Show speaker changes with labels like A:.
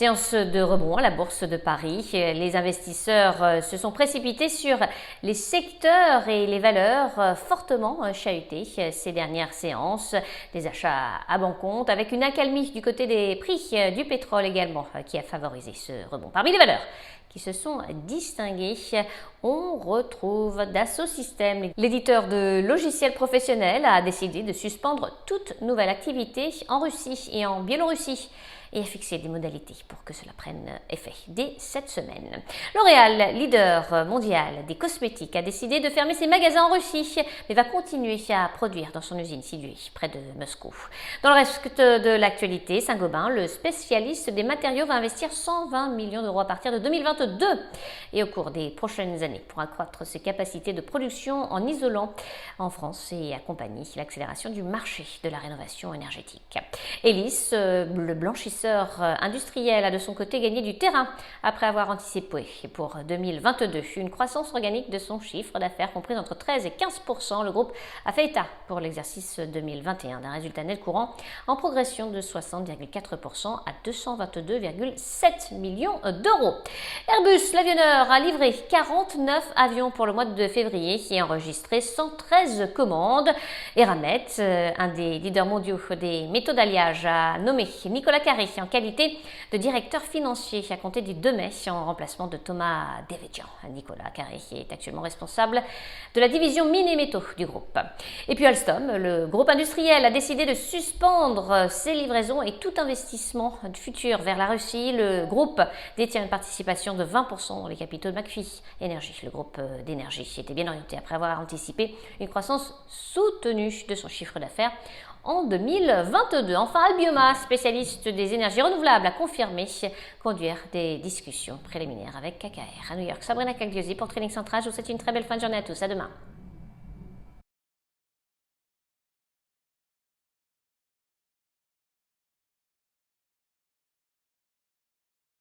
A: Séance de rebond à la Bourse de Paris. Les investisseurs se sont précipités sur les secteurs et les valeurs fortement chahutés ces dernières séances. Des achats à bon compte avec une accalmie du côté des prix du pétrole également qui a favorisé ce rebond. Parmi les valeurs qui se sont distingués, on retrouve Dassault Systèmes. L'éditeur de logiciels professionnels a décidé de suspendre toute nouvelle activité en Russie et en Biélorussie et a fixé des modalités pour que cela prenne effet dès cette semaine. L'Oréal, leader mondial des cosmétiques, a décidé de fermer ses magasins en Russie, mais va continuer à produire dans son usine située près de Moscou. Dans le reste de l'actualité, Saint-Gobain, le spécialiste des matériaux, va investir 120 millions d'euros à partir de 2022 et au cours des prochaines années pour accroître ses capacités de production en isolant en France et accompagner l'accélération du marché de la rénovation énergétique. Elis, le blanchisseur industriel, a de son côté gagné du terrain après avoir anticipé pour 2022 une croissance organique de son chiffre d'affaires comprise entre 13 et 15%. Le groupe a fait état pour l'exercice 2021 d'un résultat net courant en progression de 60,4% à 222,7 millions d'euros. Airbus, l'avionneur, a livré 49 avions pour le mois de février et enregistré 113 commandes. Eramet, un des leaders mondiaux des métaux d'alliage, a nommé Nicolas Carré en qualité de directeur financier à compter du 2 mai en remplacement de Thomas Devedjian. Nicolas Carré est actuellement responsable de la division mines et métaux du groupe. Et puis Alstom, le groupe industriel, a décidé de suspendre ses livraisons et tout investissement futur vers la Russie. Le groupe détient une participation de 20% dans les capitaux de McPhy Energy. Le groupe d'énergie était bien orienté après avoir anticipé une croissance soutenue de son chiffre d'affaires en 2022. Enfin, Albioma, spécialiste des énergies renouvelables, a confirmé conduire des discussions préliminaires avec KKR. À New York, Sabrina Cagliosi pour Trading Central. Je vous souhaite une très belle fin de journée à tous. À demain.